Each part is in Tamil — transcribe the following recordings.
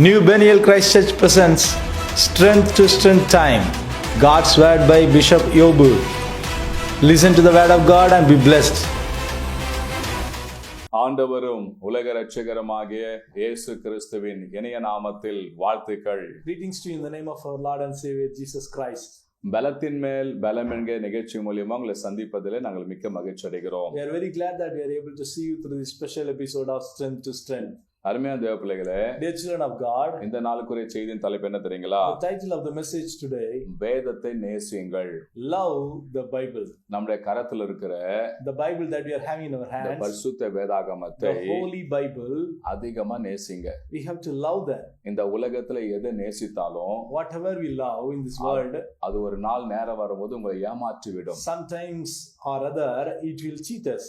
New Beniel Christ Church presents Strength to Strength Time, God's Word by Bishop Yobu. Listen to the Word of God and be blessed. ஆண்டவரும் உலக இரட்சகருமாகிய இயேசு கிறிஸ்துவின் இனிய நாமத்தில் வாழ்த்துக்கள். Greetings to you in the name of our Lord and Savior Jesus Christ. பலத்தின் மேல் பலம் என்கிற நிகழ்ச்சி மூலியமா உங்களை சந்திப்பதிலே நாங்கள் மிக்க மகிழ்ச்சி அடைகிறோம். We are very glad that we are able to see you through this special episode of Strength to Strength. அருமையான தேவ பிள்ளைகளே, Dear children of God, இந்த நாளுக்குரிய செய்தியின் தலைப்பு என்ன தெரியுங்களா? the title of the message today, வேதத்தை நேசியுங்கள். Love the Bible. நம்முடைய கரத்தில் இருக்கிற The Bible that we are having in our இந்த hands, பரிசுத்த வேதாகமத்தை the Holy Bible, அதிகமா நேசிங்க. we have to love that. இந்த உலகத்துல எதை நேசித்தாலும் Whatever we love in this world, அது ஒரு நாள் நேரம் வரும்போது உங்களை ஏமாற்றி விடும். sometimes or other it will cheat us.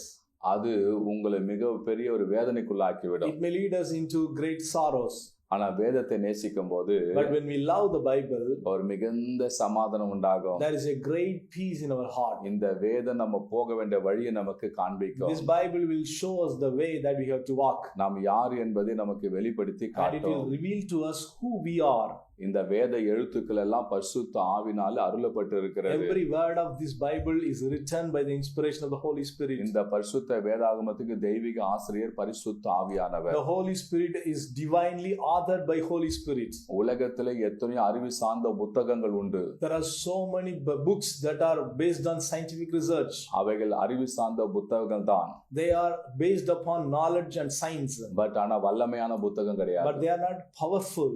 அது உங்களை மிக பெரிய ஒரு வேதனைக்குள்ளாக்கிவிடும். It may lead us into great sorrows. ஆனா வேதத்தை நேசிக்கும் போது But when we love the Bible, ஒரு மிகுந்த சமாதானம் உண்டாகும். there is a great peace in our heart. இந்த வேதம் நம்ம போக வேண்டிய வழியை நமக்கு காண்பிக்கும். This Bible will show us the way that we have to walk. நாம் யார் என்பதை நமக்கு வெளிப்படுத்தி And it will காட்டும். reveal to us who we are. இந்த வேத எழுத்துக்கள் எல்லாம் பரிசுத்த ஆவினால அருளப்பட்டு இருக்கிறது. Every word of this Bible is written by the inspiration of the Holy Spirit. இந்த பரிசுத்த வேதாகமத்துக்கு தெய்வீக ஆசிரியர் பரிசுத்த ஆவியானவர். The Holy Spirit is divinely authored by Holy Spirit. உலகத்திலே எத்தனையோ அறிவு சார்ந்த புத்தகங்கள் உண்டு. There are so many books that are based on scientific research. அவைகள் அறிவு சார்ந்த புத்தகங்கள் தான். They are based upon knowledge and science. But ஆனா வல்லமையான புத்தகம் கிடையாது. But they are not powerful.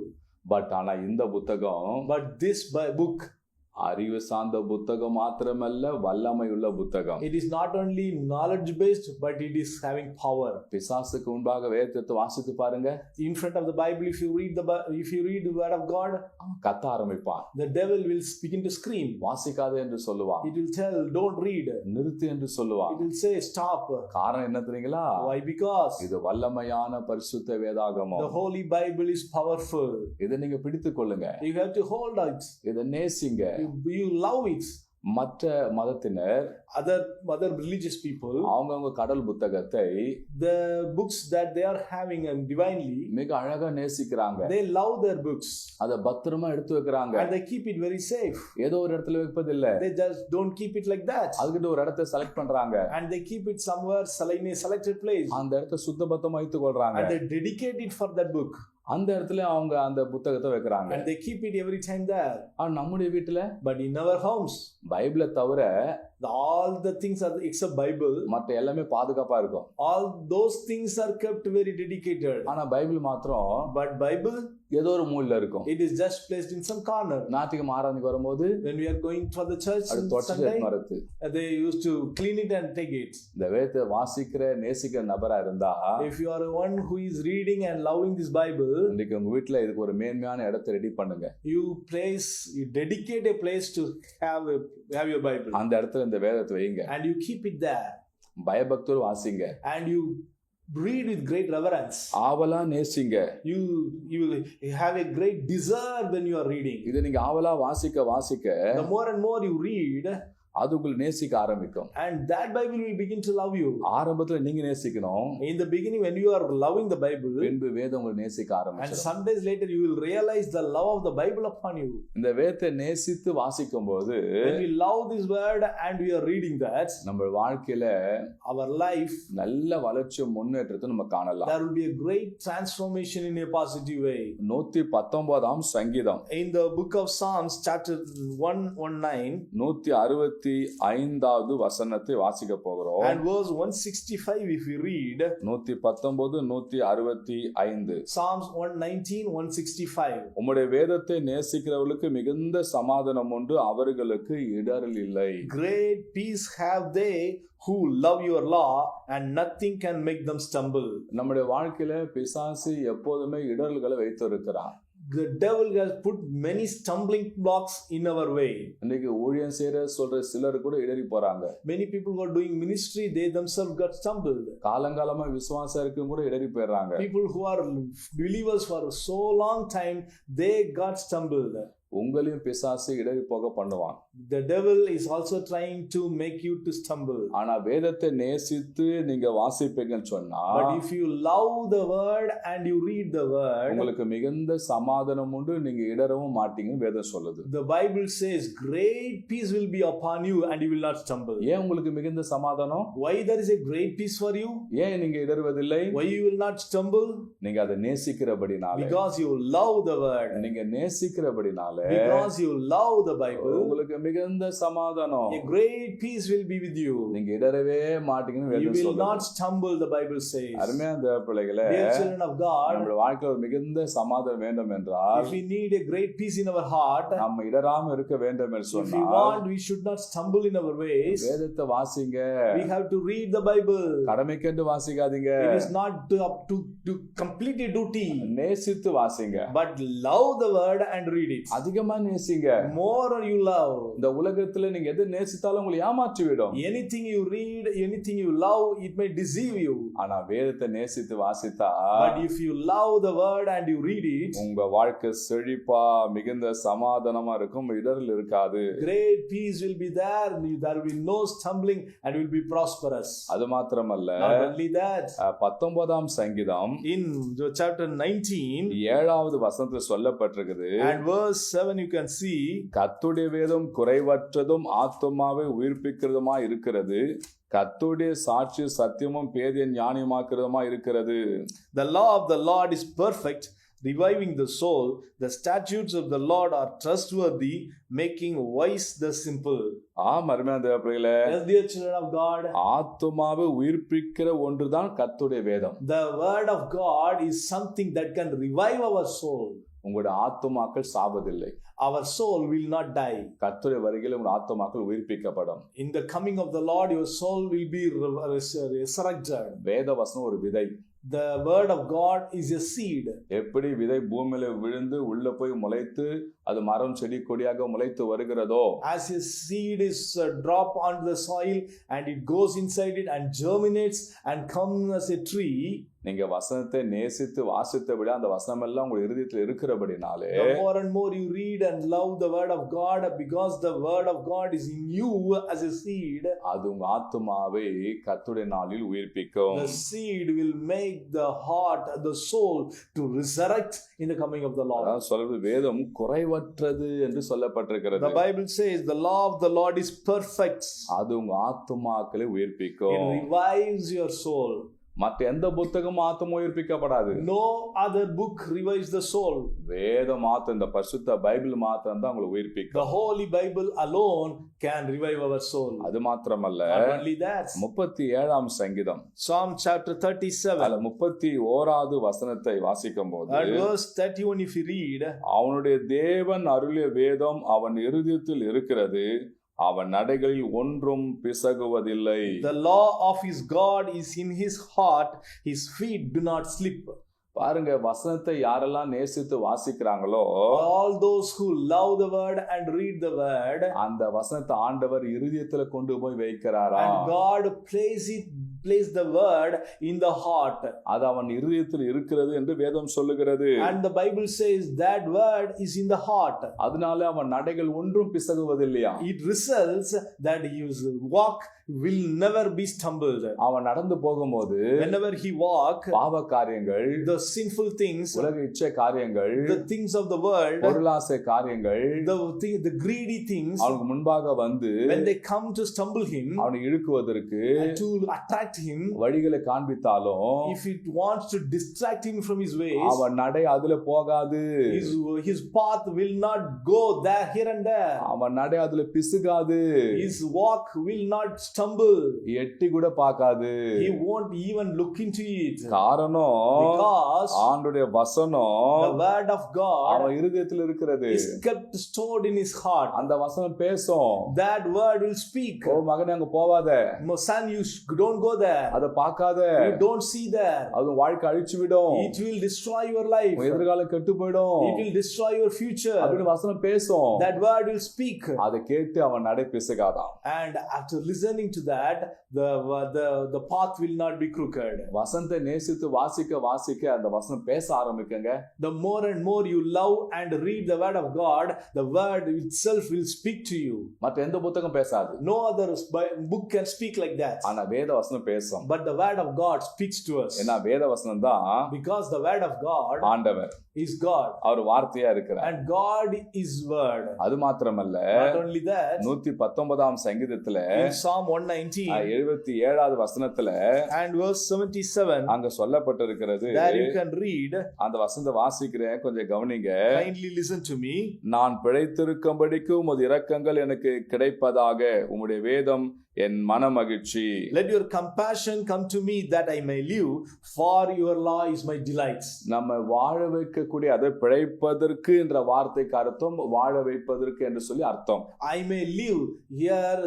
But ஆனா இந்த புத்தகம் But this book, அறிவு சார்ந்த புத்தகம் மாத்திரமல்ல, வல்லமையுள்ள புத்தகம். it is not only knowledge based, but it is having power. பிசாசுக்கு முன்பாக வேதத்தை வாசித்து பாருங்க. In front of the Bible, if you read the word of God, கத்த ஆரம்பிப்பான். the devil will begin to scream. வாசிக்காதே என்று சொல்லுவான். It will tell, don't read. நிறுத்து என்று சொல்லுவான். It will say, stop. காரணம் என்ன தெரியுங்களா? Why? Because இது வல்லமையான பரிசுத்த வேதாகமம். the Holy Bible is powerful. இதை நீங்க பிடித்துக் கொள்ளுங்க. You have to hold it. இதை நேசிங்க. You love it. மற்ற மதத்தினர், other religious people, அவங்கவங்க கடல் புத்தகத்தை the books that they are having and divinely, மிக அழகா நேசிக்கிறாங்க. they love their books. அதை பத்திரமா எடுத்து வைக்கிறாங்க. And they keep it very safe. ஏதோ ஒரு இடத்துல வைப்பதில்லை. They just don't keep it like that. அதுக்கிட்ட ஒரு இடத்தை செலக்ட் பண்றாங்க. And they keep it somewhere in a selected place. அந்த இடத்தை சுத்தபத்தமா வைத்துக் கொள்றாங்க. And they dedicate it for that book. அந்த இடத்துல அவங்க அந்த புத்தகத்தை வைக்கிறாங்க. And they keep it every time there. ஆனா நம்முடைய வீட்டுல, But in our homes, பைபிளை தவிர all the things are except Bible, மற்ற எல்லாமே பாதுகாப்பா இருக்கும். all those things are kept very dedicated. ஆனா பைபிள் மாத்திரம் But Bible, ஏதோ ஒரு மூலையில இருக்கும். it is just placed in some corner. ஞாயிற்றுக்கிழமை ஆராதனைக்கு வரும்போது When we are going for the church அது on தொடச்சு Sunday, மரத்து they used to clean it and take it. இந்த வேதத்தை வாசிக்கிற நேசிக்கிற நபரா இருந்தா, If you are one who is reading and loving this Bible, இன்னைக்கு உங்க வீட்டுல இதுக்கு ஒரு மேன்மையான இடத்தை ரெடி பண்ணுங்க. you dedicate a place to have your Bible. அந்த இடத்துல இந்த வேதத்தை வைங்க. And you keep it there. பயபக்தோடு வாசிங்க. And you read with great reverence. ஆவலா நேசிங்க. You will have a great desire when you are reading. இதை நீங்க ஆவலா வாசிக்க The more and more you read, அது உங்களை நேசிக்க ஆரம்பிக்கும். and that Bible will begin to love you. ஆரம்பத்துல நீங்க நேசிக்கணும். In the beginning, when you are loving the Bible, பின்பு வேதம் உங்களை நேசிக்க and ஆரம்பிச்சிடும். some days later you will realize the love of the Bible upon you. இந்த வேதத்தை நேசித்து வாசிக்கும் போது When we love this word and we are reading that, நம்ம வாழ்க்கையில our life, நல்ல வளர்ச்சி முன்னேற்றத்தை நம்ம காணலாம். there will be a great transformation in a positive way. 119ஆம் சங்கீதம், In the book of Psalms, chapter 119, 165வது வசனத்தை வாசிக்க போகிறோம். and verse 165, if we read 119, 165. Psalms 119, 165. உம்முடைய வேதத்தை நேசிக்கிறவர்களுக்கு மிகுந்த சமாதானம் உண்டு, அவர்களுக்கு இடரல் இல்லை. Great peace have they who love your law, and nothing can make them stumble. நம்முடைய வாழ்க்கையில பிசாசு எப்போதுமே இடரல்களை வைத்திருக்கிறான். The devil has put many stumbling blocks in our way. இன்னைக்கு ஊழியம் சொல்ற சிலர் கூட இடறி போறாங்க. Many people who are doing ministry, they themselves got stumbled. காலங்காலமா விசுவாசம் இருக்கும் கூட இடறி போயிடுறாங்க. People who are believers for so long time, they got stumbled. உங்களையும் பிசாசு இடறி போக பண்ணுவான். The devil is also trying to make you to stumble. ஆனா வேதத்தை நேசித்து நீங்க வாசிப்பீங்கன்னு சொன்னா But if you love the word and you read the word, உங்களுக்கு மிகுந்த சமாதானம் உண்டு, நீங்க இடரவும் மாட்டீங்கன்னு வேதம் சொல்லுது. the Bible says great peace will be upon you and you will not stumble. ஏன் உங்களுக்கு மிகுந்த சமாதானம்? Why there is a great peace for you? ஏன் நீங்க இடறுவதில்லை? Why you will not stumble? நீங்க அதை நேசிக்கிறபடினால. Because you love the word. நீங்க நேசிக்கிறபடினால. Because you love the Bible. உங்களுக்கு மிகுந்த சமாதானம். A great peace will be with you. நீங்க இடறவே மாட்டீங்கன்னு வேதம் சொல்லுது. You will சொல்லுது. not stumble, the Bible says. அருமையான தேவப்பிள்ளைகளே, Dear children of God, நம்முடைய வாழ்க்கையில ஒரு மிகுந்த சமாதானம் வேண்டும் என்றால், if we need a great peace in our heart, நம்ம இடராம இருக்க வேண்டும் என்று if we சொன்னால், want, we should not stumble in our ways. வேதத்தை வாசிங்க. We have to read the Bible. கடமைக்கென்று வாசிக்காதீங்க. It is not to complete a duty. நேசித்து வாசிங்க. But love the word and read it. அதிகமா நேசிங்க. More you love. இந்த உலகத்துல நீங்க எது நேசித்தாலும் உங்களை ஏமாற்றி விடும். Anything you read, anything you love, it may deceive you. ஆனா வேதத்தை நேசித்து வாசித்தா, but if you love the word and you read it, உங்க வாழ்க்கை செழிப்பா மிகுந்த சமாதானமா இருக்கும், இடரல் இருக்காது. Great peace will be there. There will be no stumbling and will be prosperous. அது மாத்திரமல்ல, not only that, 19ஆம் சங்கீதம் in chapter 19 7வது வசனத்தில் சொல்லப்பட்டிருக்குது. and verse 7 you can see, கர்த்தருடைய வேதம் குறைவற்றதும் ஆத்துமாவை உயிர்ப்பிக்கிறதுமா இருக்கிறது, கர்த்தருடைய சாட்சி சத்தியமும் பேதை ஞானியமாக்குறதுமா இருக்கிறது. The law of the Lord is perfect, reviving the soul. The statutes of the Lord are trustworthy, making wise the simple. அருமையான தேவப்பிள்ளைகளே, yes dear children of God, ஆத்துமாவை உயிர்ப்பிக்கிற ஒன்றுதான் கர்த்தருடைய வேதம். The word of God is something that can revive our soul. உங்களுடைய ஆத்துமாக்கள் சாவதில்லை. Our soul will not die. கர்த்தருடைய வருகையில் உங்கள் ஆத்துமாக்கள் உயிர்ப்பிக்கப்படும். In the coming of the Lord, your soul will be resurrected. வேத வசனம் ஒரு விதை. The word of God is a seed. எப்படி விதை பூமியில விழுந்து உள்ள போய் முளைத்து அது மரம் செடி கொடியாக முளைத்து வருகிறதோ, as a seed is dropped onto the soil and it goes inside it and germinates and comes as a tree, நீங்க வசனத்தை நேசித்து வாசித்தபடி அந்த வசனம் எல்லாம் உங்க இருதயத்தில் இருக்கிறபடினாலே, the more and more you read and love the word of God, because the word of God is in you as a seed, அது உங்க ஆத்துமாவை கர்த்தருடைய நாளில் உயிர்ப்பிக்கும். the seed will make the heart, the soul to resurrect in the coming of the Lord. அதான் சொல்றது, வேதம் குறைவற்றது என்று சொல்லப்பட்டிருக்கிறது. The Bible says the law of the Lord is perfect. அது உங்க ஆத்துமாக்களை உயிர்ப்பிக்கும். It revives your soul. மற்ற எந்த புத்தகமும் ஆத்துமா உயிர்ப்பிக்கப்படாது. No other book revives the soul. வேத மாத்திரம், இந்த பரிசுத்த பைபிள் மாத்திரம் தான் உங்களை உயிர்ப்பிக்கும். The Holy Bible alone can revive our soul. அது மாத்திரமல்ல, not only that, 37ஆம் சங்கீதம் Psalm chapter 37 அதுல 31வது வசனத்தை வாசிக்கும் போது, and verse 31 if you read, அவனுடைய தேவன் அருளிய வேதம் அவன் இருதயத்தில் இருக்கிறது, அவன் நடைகளில் ஒன்றும் பிசகுவதில்லை. The law of his God is in his heart, his feet do not slip. பாருங்க, வசனத்தை யாரெல்லாம் நேசித்து வாசிக்கிறாங்களோ, all those who love the word and read the word, அந்த வசனத்தை ஆண்டவர் இருதயத்துல கொண்டு போய் வைக்கிறாரா, and God place the word in the heart. அது அவன் இருதயத்தில் இருக்கிறது என்று வேதம் சொல்லுகிறது. And the Bible says that word is in the heart. அதனால அவன் நடைகள் ஒன்றும் பிசகுவதில்லையா. It results that his walk will never be stumbled. அவன் நடந்து போகும்போது whenever he walk, பாவ காரியங்கள், the sinful things, உலக இச்சை காரியங்கள், the things of the world, பொருளாசை காரியங்கள், the greedy things, அவனுக்கு முன்பாக வந்து when they come to stumble him, அவனை இழுக்குவதற்கு, to attract him, வழிகளை காண்பித்தாலும், if it wants to distract him from his ways, அவன் நடை அதுல போகாது. his path will not go there, here and there. அவன் நடை அதுல பிசுகாது. His walk will not stumble. எட்டி கூட பார்க்காது. He won't even look into it. காரணம், because ஆண்டவருடைய வசனம், the word of God, அவன் இருதயத்தில் இருக்கிறது, is kept stored in his heart. அந்த வசனம் பேசும். That word will speak. ஓ மகனே, அங்க போவாத. Son, you don't go there. அதை பார்க்காத. You don't see there. அது வாழ்க்கை அழிச்சு விடும். It will destroy your life. உன் எதிர்காலம் கெட்டு போயிடும். It will destroy your future. அப்படின்னு வசனம் பேசும். That word will speak. அதை கேட்டு அவன் நடை பிசகாதான். And after listening to that, the path will not be crooked. வசனத்தை நேசித்து வாசிக்க அந்த வசனம் பேச ஆரம்பிக்குங்க. The more and more you love and read the word of God, the word itself will speak to you. மற்ற எந்த புத்தகம் பேசாது. No other book can speak like that. ஆனா வேத வசனம் பேசும். But the word of God speaks to us. ஏன்னா வேத வசனம் தான் Because the word of God ஆண்டவர் is God. அவர் வார்த்தையா இருக்கிறார். And God is word. அது மாத்திரமல்ல, Not only that, 119ஆம் சங்கீதத்துல in Psalm 119 77வது வசனத்துல and verse 77, அங்க சொல்லப்பட்டிருக்கிறது. there you can read. அந்த வசனத்தை வாசிக்கிறேன், கொஞ்சம் கவனிங்க. Kindly listen to me. நான் பிழைத்திருக்கும்படிக்கு உமது இரக்கங்கள் எனக்கு கிடைப்பதாக, உம்முடைய வேதம் என் மனமகிழ்ச்சி. Let your compassion come to me that I may live, for your law is my delights. நம்ம வாழ வைக்கக்கூடிய, அதை பிழைப்பதற்கு என்ற வார்த்தைக்கு அர்த்தம் வாழ வைப்பதற்கு என்று சொல்லி அர்த்தம். I may live here,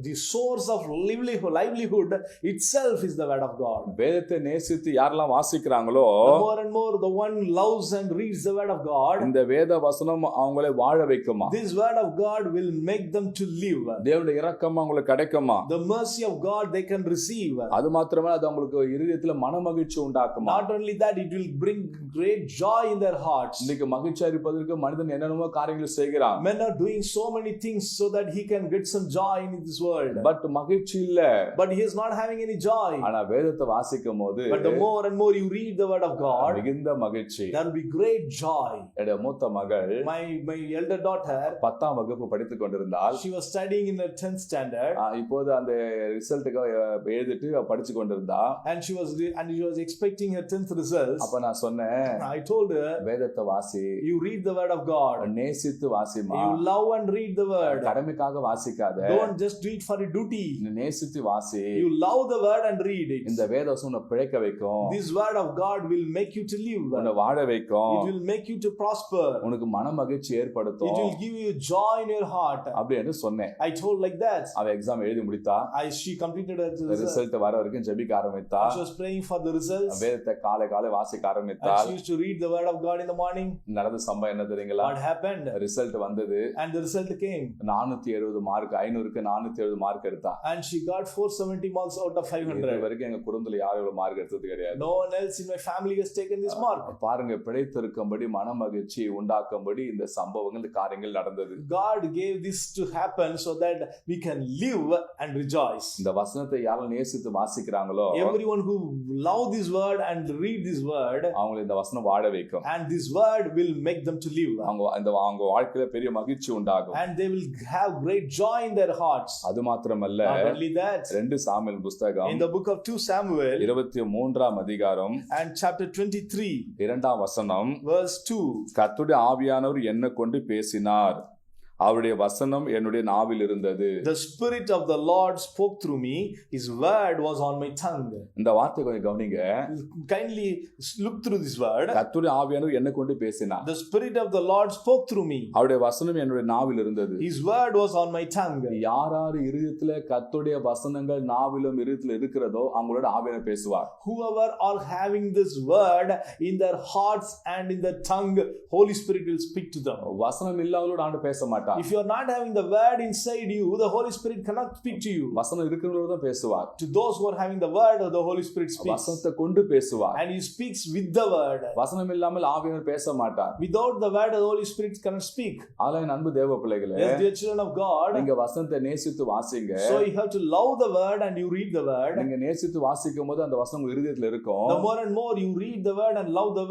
the source of livelihood itself is the word of God. வேதத்தை நேசித்து யாரெல்லாம் வாசிக்கிறாங்களோ, The more and more the one loves and reads the word of God, இந்த வேத வசனம் அவங்களை வாழ வைக்குமா. this word of God will make them to live. தேவனுடைய இரக்கம் அவங்களுக்கு கிடைக்குமா. The mercy of God they can receive. அது மாத்திரமே அது அவங்களுக்கு இருதயத்துல மனமகிழ்ச்சி உண்டாக்குமா. Not only that, it will bring great joy in their hearts. இன்னைக்கு மகிழ்ச்சியா இருப்பதற்கு மனிதன் என்னென்னமோ காரியங்களை செய்கிறான். Men are doing so many things so that he can get some joy in this world. But மகிழ்ச்சி இல்ல. But he is not having any joy. ஆனா வேதத்தை வாசிக்கும் போது, But the more and more you read the word of God, மிகுந்த மகிழ்ச்சி. there will be great joy. என்னுடைய மூத்த மகள் My elder daughter, 10ஆம் வகுப்பு படித்துக் கொண்டிருந்தாள். she was studying in the 10th standard. இப்போது அந்த ரிசல்ட்டுக்கு எழுதிட்டு படிச்சு கொண்டிருந்தா. And she was expecting her 10th results. அப்ப நான் சொன்னேன், I told her, வேதத்தை வாசி, you read the word of God, நேசித்து Wasima. you love and read the word. கடமைக்காக வாசிக்காத, Don't just do it for a duty. நேசித்து வாசி. You love the word and read it. இந்த வேதம் உன்னை பிழைக்க வைக்கும். This word of God will make you to live. உன்னை வாழ வைக்கும். It will make you to prosper. உனக்கு மன மகிழ்ச்சி ஏற்படுத்தும். It will give you joy in your heart. அப்படின்னு சொன்னேன். I told like that. அவ எக்ஸாம் எழுதி முடித்தா. She completed her ரிசல்ட் வர வரைக்கும் ஜெபிக்க ஆரம்பித்தா. She was praying for the results. வேதத்தை காலை வாசிக்க ஆரம்பித்தா. She used to read the word of God in the morning. நடந்த சம்பவம் என்ன தெரியுங்களா? What happened? ரிசல்ட் வந்தது. And the result came. 470 mark, 500க்கு 470 மார்க் எடுத்தா. And she got 470 marks out of 500. இது வரைக்கும் எங்க குடும்பத்துல யாரும் இவ்வளவு மார்க் எடுத்தது கிடையாது. No one else in my family has taken this mark. பாருங்க, பிழைத்திருக்கும்படி மன மகிழ்ச்சி உண்டாக்கும்படி இந்த சம்பவங்கள், இந்த காரியங்கள் நடந்தது. God gave this to happen so that we can live and rejoice. இந்த வசனத்தை யாரும் நேசித்து வாசிக்கிறாங்களோ, everyone who love this word and read this word, அவங்க இந்த வசனம் வாழ வைக்கும். and this word will make them to live. அவங்க வாழ்க்கையில பெரிய மகிழ்ச்சி உண்டாகும். And they will have great joy in their hearts. அது மாத்திரமல்ல, not only that, 2 சாமுவேல் புத்தகம் in the book of 2 Samuel 23ஆம் அதிகாரம் and chapter 23 2ஆம் வசனம், verse 2, கர்த்தருடைய ஆவியானவர் என்னை கொண்டு பேசினார், அவருடைய வசனம் என்னுடைய நாவில் இருந்தது. The spirit of the Lord spoke through me, his word was on my tongue. இந்த வார்த்தை கொஞ்சம் கவனிங்க. Kindly look through this word. கர்த்தருடைய ஆவியானவர் என்னை கொண்டு பேசினார். The spirit of the Lord spoke through me. அவருடைய வசனம் என்னுடைய நாவில் இருந்தது. His word was on my tongue. யாராரு இருதயத்துல கர்த்தருடைய வசனங்கள் நாவிலும் இருதயத்துல இருக்கிறதோ அவங்களோட ஆவியானவர் பேசுவார். Whoever are having this word in their hearts and in their tongue, Holy Spirit will speak to them. வசனம் இல்லாதவங்களோட ஆண்டவர் பேச மாட்டார். If you are not having the word inside you, the Holy Spirit cannot speak to you. வசனம் இருக்கிறவங்களோட தான் பேசுவார். To those who are having the word, the Holy Spirit speaks. வசனத்தை கொண்டு பேசுவார். And he speaks with the word. வசனம் இல்லாமல் ஆவியானவர் பேச மாட்டார். Without the word, the Holy Spirit cannot speak. ஆலய அன்பு தேவ பிள்ளைகளே, Yes, dear children of God, நீங்க வசனத்தை நேசித்து வாசிங்க. so you have to love the word and you read the word. நீங்க நேசித்து வாசிக்கும் போது அந்த வசனம் உங்க இருதயத்துல இருக்கும். The more and more you read the word and love the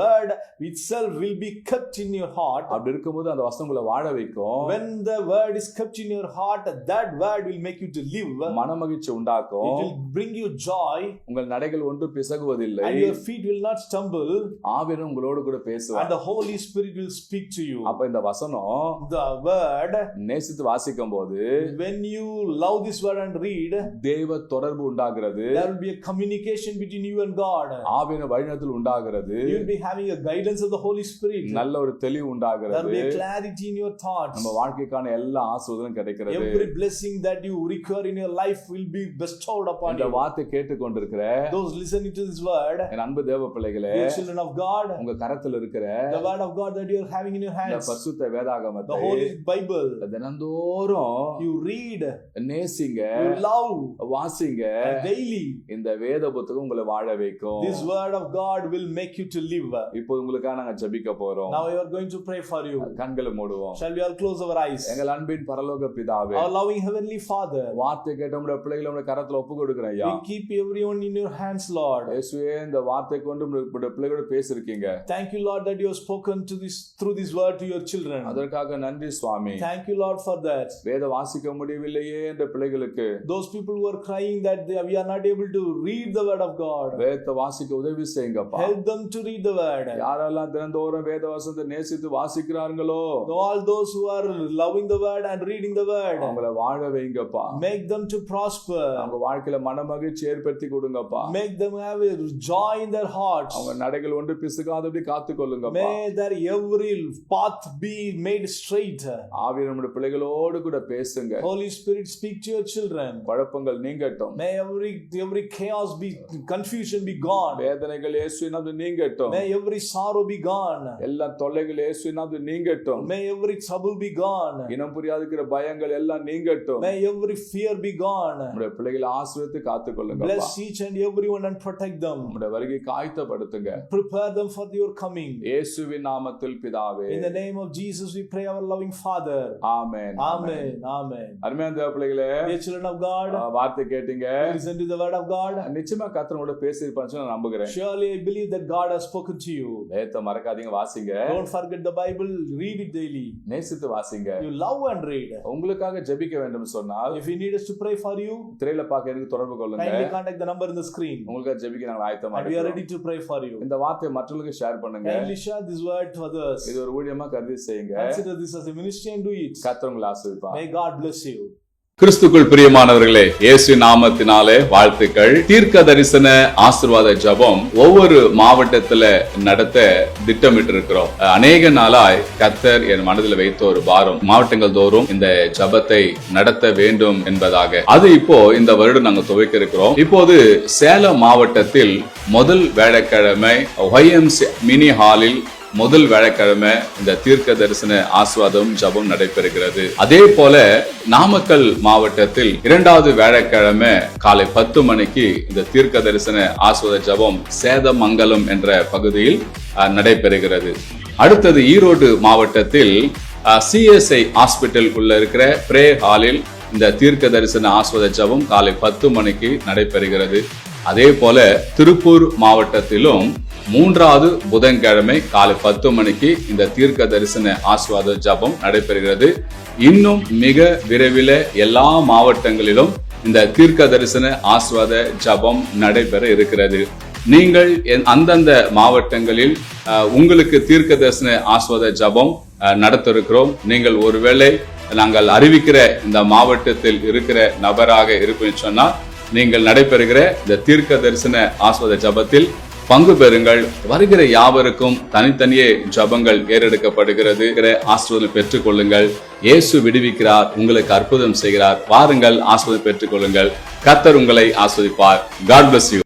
word itself will be kept in your heart. அப்படி இருக்கும்போது அந்த வசனம் உங்களை வாழ வைக்கும். When the word is kept in your heart, that word will make you to live. மனமகிழ்ச்சி உண்டாக்கும். It will bring you joy. உங்கள் நடைகள் ஒன்று பிசகுவதில்லை. And your feet will not stumble. ஆவியானவர் உங்களோடு கூட பேசுவார். And the Holy Spirit will speak to you. அப்ப இந்த வசனம், the word, நேசித்து வாசிக்கும் போது, when you love this word and read, தேவ தொடர்பு உண்டாகிறது. there will be a communication between you and God. ஆவியான வழிநடத்தல் உண்டாகிறது. You will be having a guidance of the Holy Spirit. நல்ல ஒரு தெளிவு உண்டாகிறது. There will be a clarity in your your thoughts. நம்ம வாழ்க்கைக்கான எல்லா ஆசீர்வாதங்களும் கிடைக்கிறது. Every blessing that you require in your life will be bestowed upon இந்த you. வார்த்தை கேட்டுக்கொண்டிருக்கிற Those listening to this word, என் அன்பு தேவ பிள்ளைகளே, dear children of God, உங்க கரத்துல இருக்கிற the word of God that you are having in your இந்த hands, பரிசுத்த வேதாகமத்தை the Holy Bible, தினந்தோறும் you read, நேசிங்க, you love, வாசிங்க. and daily இந்த வேத புத்தகம் உங்களை வாழ வைக்கும். this word of God will make you to live. இப்போ உங்களுக்காக நாங்க ஜெபிக்க போறோம். Now we are going to pray for you. கண்களை மூடுவோம். Shall we all close our eyes? எங்கள் அன்பின் பரலோக பிதாவே, Our loving heavenly Father, வார்த்தை கேட்ட உம்முடைய பிள்ளைகளை உம்முடைய கரத்துல ஒப்பு கொடுக்கிறேன் ஐயா. we keep everyone in your hands, Lord. இயேசுவே, இந்த வார்த்தை கொண்டு உம்முடைய பிள்ளைகளோட பேசிருக்கீங்க. Thank you, Lord, that you have spoken to this through this word to your children. அதற்காக நன்றி சுவாமி. Thank you, Lord, for that. வேத வாசிக்க முடியவில்லையே என்ற பிள்ளைகளுக்கு, Those people who are crying that we are not able to read the word of God, வேதத்தை வாசிக்க உதவி செய்யுங்கப்பா. help them to read the word. யாரெல்லாம் தினந்தோறும் வேத வசனத்தை நேசித்து வாசிக்கிறார்களோ, All those who are loving the word and reading the word, அவங்களை வாழ வைங்கப்பா. make them to prosper. அவங்க வாழ்க்கையில மனமகிழ்ச்சி ஏற்படுத்தி கொடுங்கப்பா. Make them have a joy in their hearts. அவங்க நடைகள் ஒன்று பிசுகாதபடி காத்துக்கொள்ளுங்கப்பா. May their every path be made straight. ஆவியானவர் நம்முடைய பிள்ளைகளோடு கூட பேசுங்க. Holy Spirit, speak to your children. குழப்பங்கள் நீங்கட்டும். May every chaos be, confusion be gone. வேதனைகள் இயேசுவின் நாமத்தில் நீங்கட்டும். May every sorrow be gone. எல்லா தொல்லைகள் இயேசுவின் நாமத்தில் நீங்கட்டும். May every trouble be gone. இனம் புரியாதிருக்கிற பயங்கள் எல்லாம் நீங்கட்டும். May every fear be gone. நம்முடைய பிள்ளைகளை ஆசீர்வதித்து காத்துக்கொள்ளுங்கப்பா. Bless each and everyone and protect them. நம்முடைய வருகை காய்த்தப்படுத்துங்க. Prepare them for your coming. இயேசுவின் நாமத்தில் பிதாவே. In the name of Jesus we pray, our loving Father. Amen. Amen. Amen. அருமையான தேவ பிள்ளைகளே, Dear children of God, வார்த்தை கேட்டீங்க. listen to the word of God. நிச்சயமா கர்த்தர் உங்களோட பேசியிருப்பான்னு நான் நம்புகிறேன். Surely I believe that God has spoken to you. வேதத்தை மறக்காதீங்க, வாசிங்க. Don't forget the Bible, read it daily. நேசித்து வாசிங்க. You love and read. உங்களுக்காக ஜெபிக்க வேண்டும் சொன்னால், If you need us to pray for you, திரையில பார்க்க எனக்கு தொடர்பு கொள்ளுங்க. kindly contact the number in the screen. உங்களுக்காக ஜெபிக்க நாங்கள் ஆயத்தமா And we are இருக்கிறோம். ready to pray for you. இந்த வார்த்தையை மற்றவர்களுக்கு ஷேர் பண்ணுங்க. Kindly share this word to others. இது ஒரு ஊழியமா கருதி செய்யுங்க. Consider this as a ministry and do it. கர்த்தர் உங்களை ஆசீர்வதிப்பார். May God bless you. கிறிஸ்துக்குள் பிரியமானவர்களே, இயேசு நாமத்தினாலே வாழ்த்துக்கள். தீர்க்க தரிசன ஆசீர்வாத ஜெபம் ஒவ்வொரு மாவட்டத்துல நடத்த திட்டமிட்டு இருக்கிறோம். அநேக நாளாய் கர்த்தர் என் மனதில் வைத்த ஒரு பாரம், மாவட்டங்கள் தோறும் இந்த ஜெபத்தை நடத்த வேண்டும் என்பதாக. அது இப்போ இந்த வருடம் நாங்கள் துவக்க இருக்கிறோம். இப்போது சேலம் மாவட்டத்தில் முதல் வேலைக்கிழமை YMCA மினி ஹாலில் முதல் வேலைக்கிழமை இந்த தீர்க்க தரிசன ஆசீர்வாதம் ஜெபம் நடைபெறுகிறது. அதே போல நாமக்கல் மாவட்டத்தில் இரண்டாவது வேலைக்கிழமை காலை 10 மணிக்கு இந்த தீர்க்க தரிசன ஆசீர்வாத ஜெபம் சேதமங்கலம் என்ற பகுதியில் நடைபெறுகிறது. அடுத்தது ஈரோடு மாவட்டத்தில் CSI ஹாஸ்பிட்டல் உள்ள இருக்கிற பிரே ஹாலில் இந்த தீர்க்க தரிசன ஆசீர்வாத ஜெபம் காலை 10 மணிக்கு நடைபெறுகிறது. அதே போல திருப்பூர் மாவட்டத்திலும் மூன்றாவது புதன்கிழமை காலை 10 மணிக்கு இந்த தீர்க்க தரிசன ஆசீர்வாத ஜெபம் நடைபெறுகிறது. இன்னும் மிக விரைவில் எல்லா மாவட்டங்களிலும் இந்த தீர்க்க தரிசன ஆசீர்வாத ஜெபம் நடைபெற இருக்கிறது. நீங்கள் அந்தந்த மாவட்டங்களில் உங்களுக்கு தீர்க்க தரிசன ஆசீர்வாத ஜெபம் நடத்த இருக்கிறோம். நீங்கள் ஒருவேளை நாங்கள் அறிவிக்கிற இந்த மாவட்டத்தில் இருக்கிற நபராக இருப்பேன்னு சொன்னால், நீங்கள் நடைபெறுகிற இந்த தீர்க்க தரிசன ஆசீர்வாத ஜெபத்தில் பங்கு பெறுங்கள். வருகிற யாவருக்கும் தனித்தனியே ஜெபங்கள் ஏறெடுக்கப்படுகிறது. ஆசீர்வாதம் பெற்றுக் கொள்ளுங்கள். இயேசு விடுவிக்கிறார், உங்களுக்கு அற்புதம் செய்கிறார். வாருங்கள், ஆசீர்வாதம் பெற்றுக் கொள்ளுங்கள். கர்த்தர் உங்களை ஆசீர்வதிப்பார். God bless you.